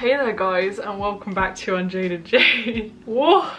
Hey there guys, and welcome back to Unjaded Jade. Whoa!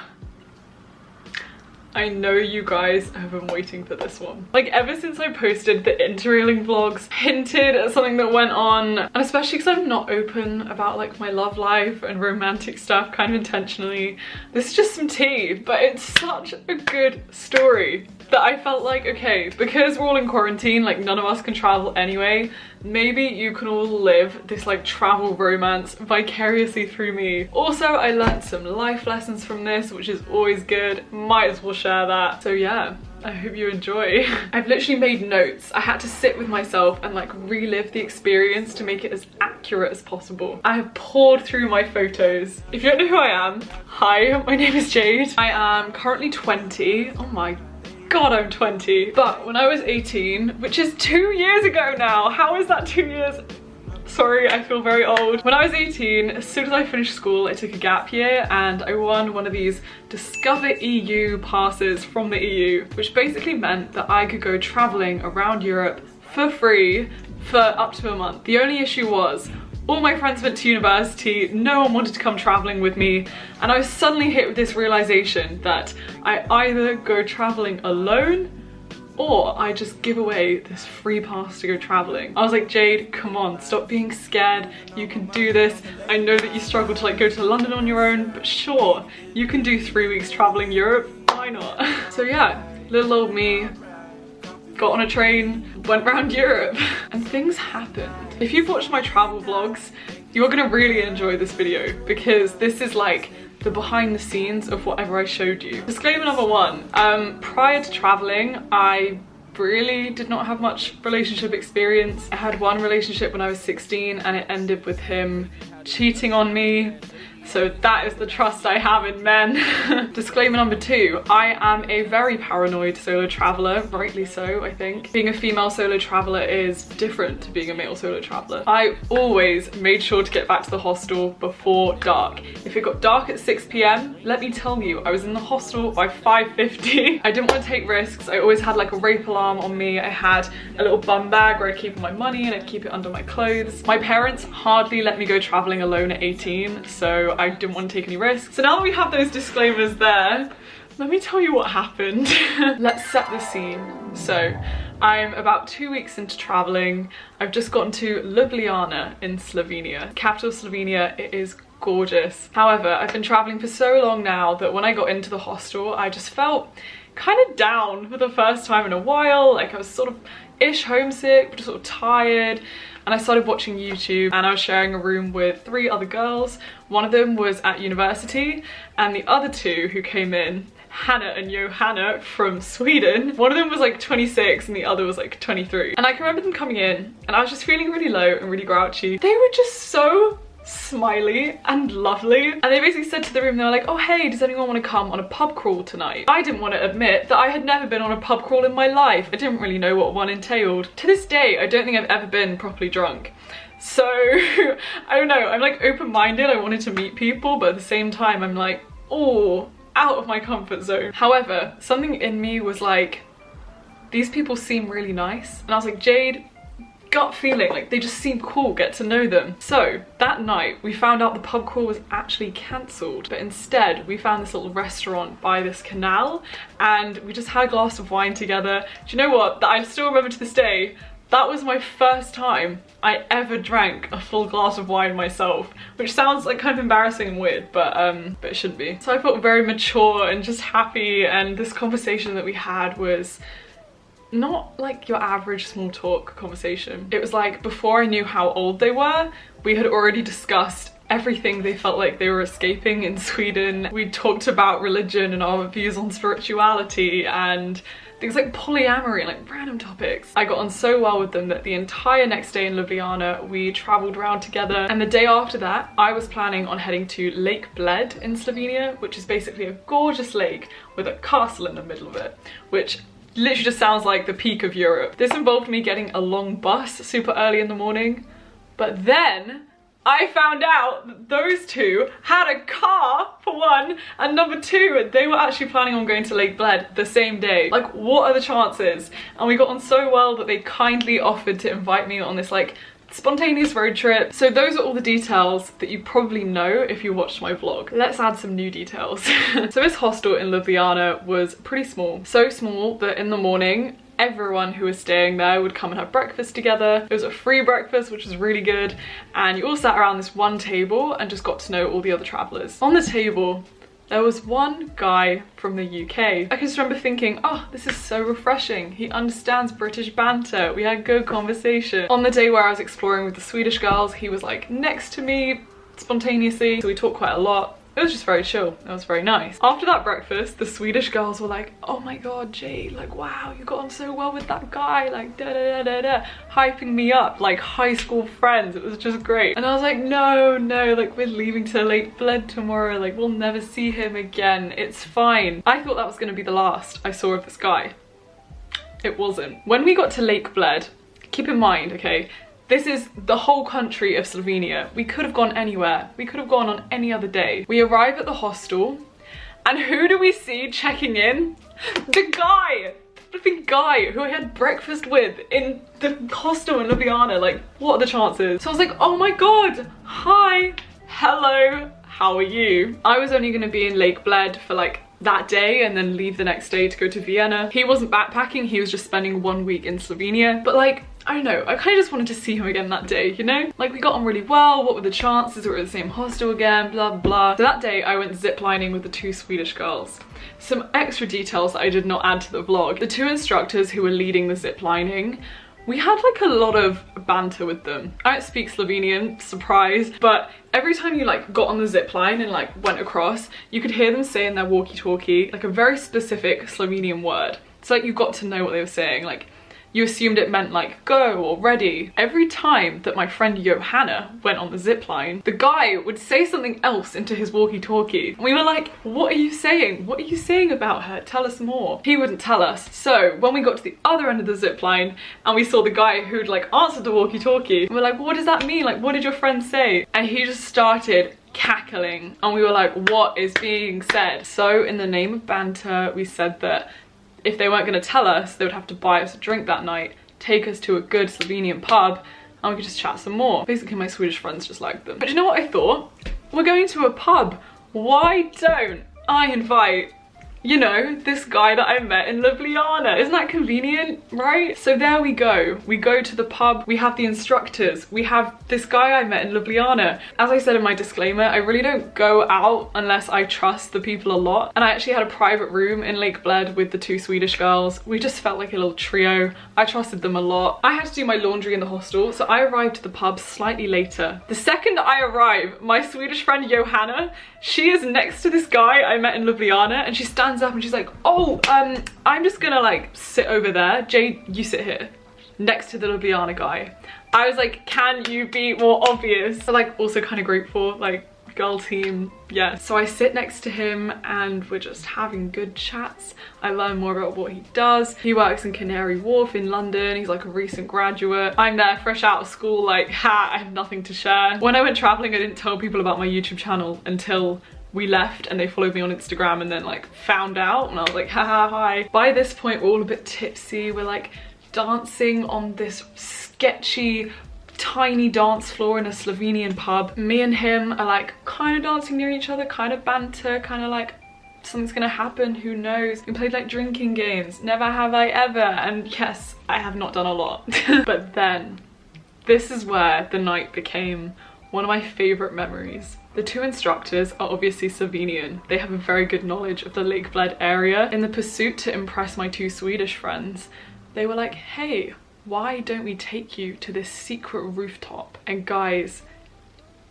I know you guys have been waiting for this one. Like, ever since I posted the interrailing vlogs, hinted at something that went on, and especially because I'm not open about like my love life and romantic stuff kind of intentionally. This is just some tea, but it's such a good story that I felt like, okay, because we're all in quarantine, like none of us can travel anyway, maybe you can all live this like travel romance vicariously through me. Also, I learned some life lessons from this, which is always good. Might as well share that. So yeah, I hope you enjoy. I've literally made notes. I had to sit with myself and like relive the experience to make it as accurate as possible. I have poured through my photos. If you don't know who I am, hi, my name is Jade. I am currently 20. Oh my God, I'm 20. But when I was 18, which is 2 years ago now, how is that 2 years? Sorry, I feel very old. When I was 18, as soon as I finished school, I took a gap year and I won one of these Discover EU passes from the EU, which basically meant that I could go traveling around Europe for free for up to a month. The only issue was, all my friends went to university, no one wanted to come traveling with me, and I was suddenly hit with this realization that I either go traveling alone or I just give away this free pass to go traveling. I was like, Jade, come on, stop being scared. You can do this. I know that you struggle to like go to London on your own, but sure, you can do 3 weeks traveling Europe. Why not? So yeah, little old me got on a train, went around Europe, and things happened. If you've watched my travel vlogs, you're gonna really enjoy this video because this is like the behind the scenes of whatever I showed you. Disclaimer number one, prior to traveling, I really did not have much relationship experience. I had one relationship when I was 16 and it ended with him cheating on me. So that is the trust I have in men. Disclaimer number two, I am a very paranoid solo traveler, rightly so, I think. Being a female solo traveler is different to being a male solo traveler. I always made sure to get back to the hostel before dark. If it got dark at 6 PM, let me tell you, I was in the hostel by 5:50. I didn't want to take risks. I always had like a rape alarm on me. I had a little bum bag where I keep my money and I'd keep it under my clothes. My parents hardly let me go traveling alone at 18, so I didn't want to take any risks. So now that we have those disclaimers there, let me tell you what happened. Let's set the scene. So I'm about 2 weeks into traveling. I've just gotten to Ljubljana in Slovenia, capital of Slovenia. It is gorgeous. However, I've been traveling for so long now that when I got into the hostel, I just felt kind of down for the first time in a while. Like I was sort of ish homesick, but just sort of tired. And I started watching YouTube and I was sharing a room with 3 other girls. One of them was at university and the other 2 who came in, Hannah and Johanna from Sweden. One of them was like 26 and the other was like 23. And I can remember them coming in and I was just feeling really low and really grouchy. They were just so smiley and lovely, and they basically said to the room, they were like, oh hey, does anyone want to come on a pub crawl tonight? I didn't want to admit that I had never been on a pub crawl in my life. I didn't really know what one entailed. To this day, I don't think I've ever been properly drunk. So I don't know, I'm like open-minded. I wanted to meet people, but at the same time I'm like, oh, out of my comfort zone. However, something in me was like, these people seem really nice, and I was like, Jade, gut feeling, like they just seem cool, get to know them. So that night we found out the pub crawl was actually cancelled, but instead we found this little restaurant by this canal and we just had a glass of wine together. Do you know what, that I still remember to this day, that was my first time I ever drank a full glass of wine myself, which sounds like kind of embarrassing and weird, but it shouldn't be. So I felt very mature and just happy, and this conversation that we had was not like your average small talk conversation. It was like, before I knew how old they were, we had already discussed everything they felt like they were escaping in Sweden. We talked about religion and our views on spirituality and things like polyamory and like random topics. I got on so well with them that the entire next day in Ljubljana we traveled around together, and the day after that I was planning on heading to Lake Bled in Slovenia, which is basically a gorgeous lake with a castle in the middle of it, which literally just sounds like the peak of Europe. This involved me getting a long bus super early in the morning, but then I found out that those 2 had a car, for one, and number 2, they were actually planning on going to Lake Bled the same day. Like, what are the chances? And we got on so well that they kindly offered to invite me on this like spontaneous road trip. So those are all the details that you probably know if you watched my vlog. Let's add some new details. So this hostel in Ljubljana was pretty small. So small that in the morning, everyone who was staying there would come and have breakfast together. It was a free breakfast, which was really good. And you all sat around this one table and just got to know all the other travelers. On the table, there was one guy from the UK. I can just remember thinking, oh, this is so refreshing. He understands British banter. We had good conversation. On the day where I was exploring with the Swedish girls, he was like next to me spontaneously. So we talked quite a lot. It was just very chill. It was very nice. After that breakfast, the Swedish girls were like, oh my god, Jade, like, wow, you got on so well with that guy, like, da da da da da, hyping me up like high school friends. It was just great. And I was like, no, like, we're leaving to Lake Bled tomorrow, like, we'll never see him again. It's fine. I thought that was gonna be the last I saw of this guy. It wasn't. When we got to Lake Bled, keep in mind, okay, this is the whole country of Slovenia. We could have gone anywhere. We could have gone on any other day. We arrive at the hostel, and who do we see checking in? The guy! The flipping guy who I had breakfast with in the hostel in Ljubljana. Like, what are the chances? So I was like, oh my god, hi, hello, how are you? I was only gonna be in Lake Bled for like that day and then leave the next day to go to Vienna. He wasn't backpacking, he was just spending 1 week in Slovenia. But like, I don't know, I kind of just wanted to see him again that day, you know? Like, we got on really well, what were the chances? We were at the same hostel again, blah, blah. So that day I went ziplining with the 2 Swedish girls. Some extra details that I did not add to the vlog. The 2 instructors who were leading the ziplining, we had like a lot of banter with them. I don't speak Slovenian, surprise, but every time you like got on the zip line and like went across, you could hear them say in their walkie-talkie like a very specific Slovenian word. So like you got to know what they were saying. Like, you assumed it meant like go or ready. Every time that my friend Johanna went on the zip line, the guy would say something else into his walkie-talkie. We were like, what are you saying? What are you saying about her? Tell us more. He wouldn't tell us. So when we got to the other end of the zip line and we saw the guy who'd like answered the walkie-talkie, we were like, what does that mean? Like, what did your friend say? And he just started cackling and we were like, what is being said? So in the name of banter, we said that if they weren't going to tell us, they would have to buy us a drink that night, take us to a good Slovenian pub, and we could just chat some more. Basically, my Swedish friends just liked them. But you know what I thought? We're going to a pub. Why don't I invite, you know, this guy that I met in Ljubljana? Isn't that convenient, right? So there we go. We go to the pub, we have the instructors, we have this guy I met in Ljubljana. As I said in my disclaimer, I really don't go out unless I trust the people a lot. And I actually had a private room in Lake Bled with the 2 Swedish girls. We just felt like a little trio. I trusted them a lot. I had to do my laundry in the hostel, so I arrived to the pub slightly later. The second I arrive, my Swedish friend Johanna, she is next to this guy I met in Ljubljana, and she stands up and she's like, oh, I'm just gonna like sit over there. Jade, you sit here next to the Ljubljana guy. I was like, can you be more obvious? So like, also kind of grateful, like, girl team, yeah. So I sit next to him and we're just having good chats. I learn more about what he does. He works in Canary Wharf in London. He's like a recent graduate. I'm there fresh out of school, like, ha, I have nothing to share. When I went traveling, I didn't tell people about my YouTube channel until we left and they followed me on Instagram and then like found out, and I was like, haha, hi. By this point, we're all a bit tipsy. We're like dancing on this sketchy tiny dance floor in a Slovenian pub. Me and him are like kind of dancing near each other, kind of banter, kind of like something's gonna happen, who knows. We played like drinking games, never have I ever, and yes, I have not done a lot. But then this is where the night became one of my favorite memories. The 2 instructors are obviously Slovenian. They have a very good knowledge of the Lake Bled area. In the pursuit to impress my 2 Swedish friends, they were like, hey, why don't we take you to this secret rooftop? And guys,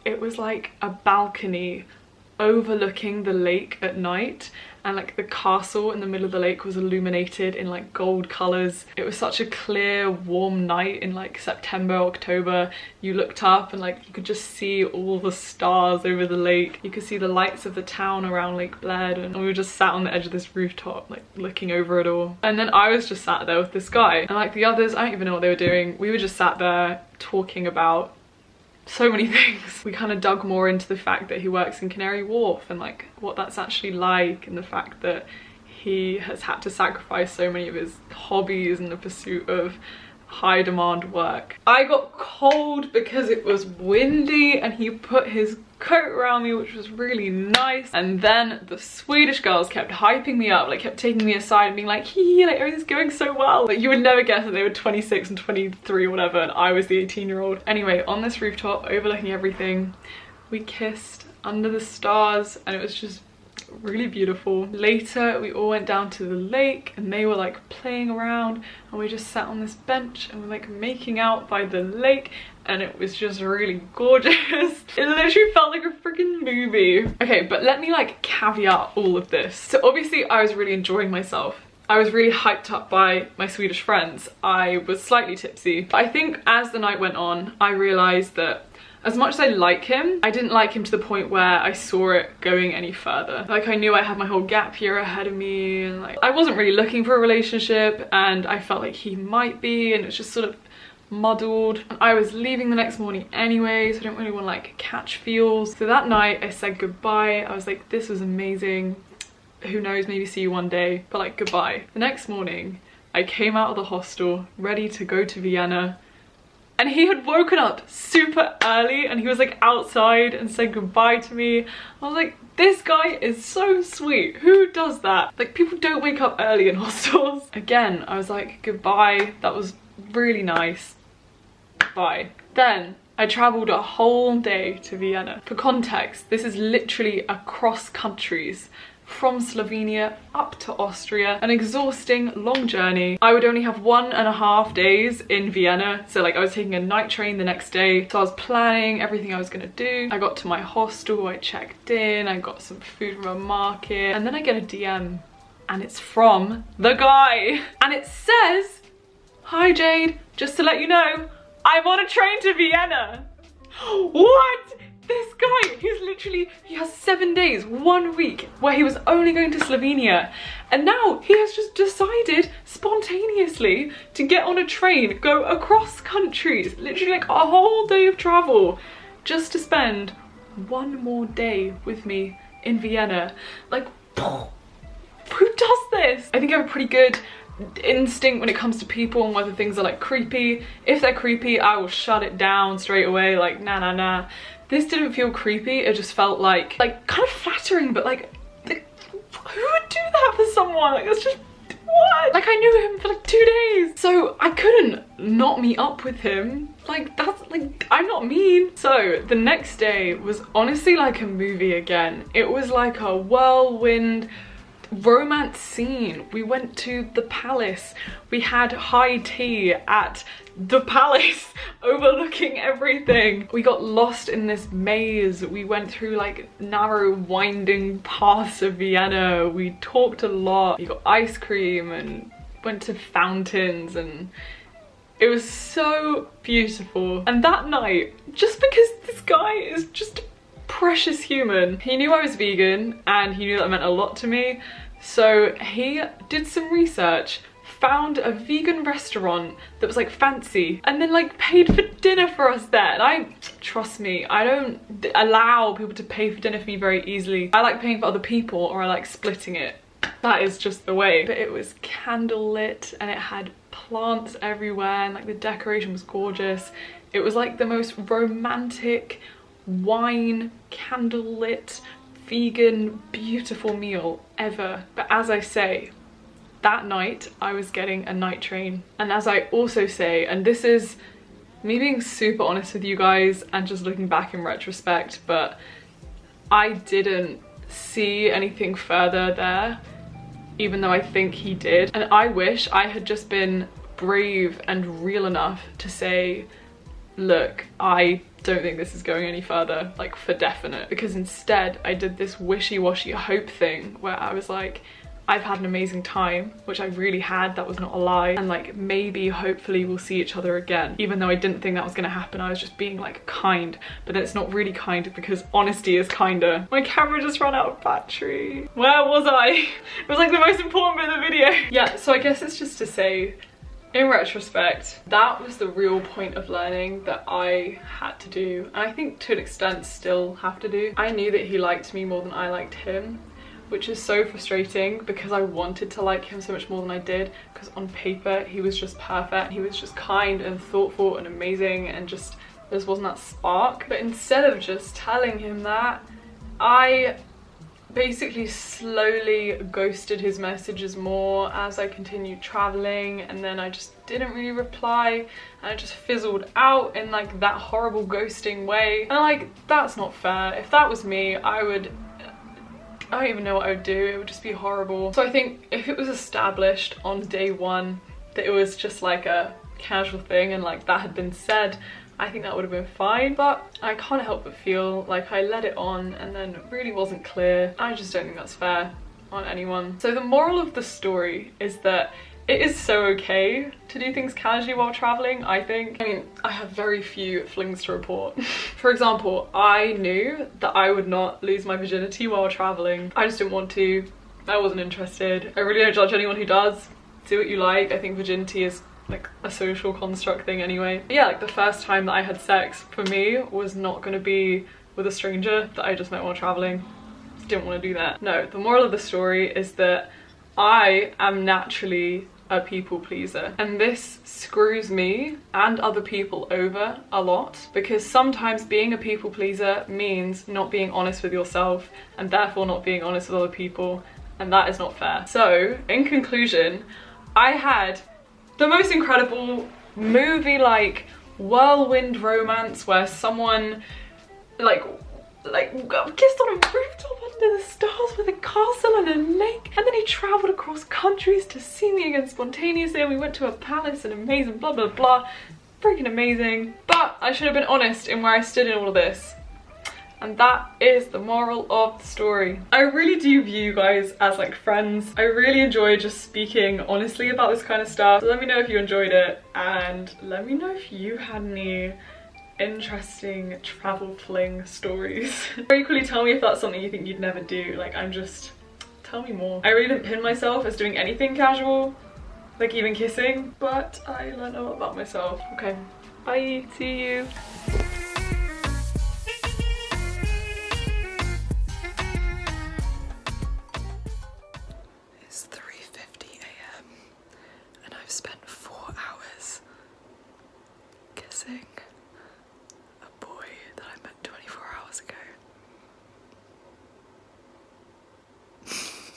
it was like a balcony overlooking the lake at night, and like the castle in the middle of the lake was illuminated in like gold colors. It was such a clear, warm night in like September, October. You looked up and like you could just see all the stars over the lake. You could see the lights of the town around Lake Bled, and we were just sat on the edge of this rooftop like looking over it all. And then I was just sat there with this guy, and like the others, I don't even know what they were doing. We were just sat there talking about so many things. We kind of dug more into the fact that he works in Canary Wharf and like what that's actually like, and the fact that he has had to sacrifice so many of his hobbies in the pursuit of high demand work. I got cold because it was windy and he put his coat around me, which was really nice. And then the Swedish girls kept hyping me up, like kept taking me aside and being like, hee, like everything's going so well. Like you would never guess that they were 26 and 23 or whatever, and I was the 18-year-old. Anyway, on this rooftop overlooking everything, we kissed under the stars and it was just really beautiful. Later we all went down to the lake and they were like playing around and we just sat on this bench and we're like making out by the lake and it was just really gorgeous. It literally felt like a freaking movie. Okay, but let me like caveat all of this. So obviously I was really enjoying myself. I was really hyped up by my Swedish friends. I was slightly tipsy. But I think as the night went on, I realized that as much as I like him, I didn't like him to the point where I saw it going any further. Like I knew I had my whole gap year ahead of me and like I wasn't really looking for a relationship and I felt like he might be, and it's just sort of muddled. And I was leaving the next morning anyway, so I didn't really want to like catch feels. So that night I said goodbye. I was like, this was amazing. Who knows, maybe see you one day, but like goodbye. The next morning I came out of the hostel ready to go to Vienna. And he had woken up super early and he was like outside and said goodbye to me. I was like, this guy is so sweet. Who does that? Like people don't wake up early in hostels. Again, I was like, goodbye. That was really nice. Bye. Then I traveled a whole day to Vienna. For context, this is literally across countries. From Slovenia up to Austria, an exhausting long journey. I would only have 1.5 days in Vienna, so like I was taking a night train the next day, so I was planning everything I was gonna do. I got to my hostel, I checked in, I got some food from a market, and then I get a DM and it's from the guy and it says, hi Jade, just to let you know, I'm on a train to Vienna. What? This guy, he has 7 days, 1 week, where he was only going to Slovenia. And now he has just decided spontaneously to get on a train, go across countries, literally like a whole day of travel, just to spend 1 more day with me in Vienna. Like, who does this? I think I have a pretty good instinct when it comes to people and whether things are like creepy. If they're creepy, I will shut it down straight away, like nah nah nah. This didn't feel creepy, it just felt like kind of flattering, but like who would do that for someone? Like that's just, what? Like I knew him for like 2 days, so I couldn't not meet up with him. Like that's like, I'm not mean. So the next day was honestly like a movie again. It was like a whirlwind romance scene. We went to the palace, we had high tea at the palace overlooking everything. We got lost in this maze, we went through like narrow winding paths of Vienna, we talked a lot, we got ice cream and went to fountains and it was so beautiful. And that night, just because this guy is just precious human. He knew I was vegan and he knew that meant a lot to me, so he did some research, found a vegan restaurant that was like fancy, and then like paid for dinner for us there. And trust me, I don't allow people to pay for dinner for me very easily. I like paying for other people, or I like splitting it. That is just the way. But it was candlelit and it had plants everywhere and like the decoration was gorgeous. It was like the most romantic wine candlelit vegan beautiful meal ever. But as I say, that night I was getting a night train, and as I also say, and this is me being super honest with you guys and just looking back in retrospect, but I didn't see anything further there, even though I think he did. And I wish I had just been brave and real enough to say, look, I don't think this is going any further, like for definite. Because instead I did this wishy-washy hope thing where I was like, I've had an amazing time, which I really had, that was not a lie, and like maybe hopefully we'll see each other again. Even though I didn't think that was gonna happen, I was just being like kind, but then it's not really kind because honesty is kinder. My camera just ran out of battery. Where was I? It was like the most important bit of the video. Yeah, so I guess it's just to say, in retrospect, that was the real point of learning that I had to do, and I think to an extent still have to do. I knew that he liked me more than I liked him, which is so frustrating because I wanted to like him so much more than I did, because on paper he was just perfect. He was just kind and thoughtful and amazing, and just there wasn't that spark. But instead of just telling him that, I basically slowly ghosted his messages more as I continued traveling, and then I just didn't really reply, and I just fizzled out in like that horrible ghosting way. And like, that's not fair. If that was me, I don't even know what I would do. It would just be horrible. So I think if it was established on day one that it was just like a casual thing and like that had been said, I think that would have been fine. But I can't help but feel like I let it on and then it really wasn't clear. I just don't think that's fair on anyone. So the moral of the story is that it is so okay to do things casually while traveling, I think. I mean, I have very few flings to report. For example, I knew that I would not lose my virginity while traveling. I just didn't want to. I wasn't interested. I really don't judge anyone who does. Do what you like. I think virginity is like a social construct thing anyway. But yeah, like the first time that I had sex for me was not gonna be with a stranger that I just met while traveling. Just didn't want to do that. No, the moral of the story is that I am naturally a people pleaser, and this screws me and other people over a lot, because sometimes being a people pleaser means not being honest with yourself and therefore not being honest with other people, and that is not fair. So in conclusion, I had the most incredible movie-like whirlwind romance where someone like kissed on a rooftop under the stars with a castle and a lake, and then he travelled across countries to see me again spontaneously, and we went to a palace and amazing blah blah blah. Freaking amazing. But I should have been honest in where I stood in all of this, and that is the moral of the story. I really do view you guys as like friends. I really enjoy just speaking honestly about this kind of stuff. So let me know if you enjoyed it, and let me know if you had any interesting travel fling stories. Or equally tell me if that's something you think you'd never do. Like, tell me more. I really didn't pin myself as doing anything casual, like even kissing, but I learned a lot about myself. Okay, bye, see you. It's 3:50 AM and I've spent 4 hours kissing.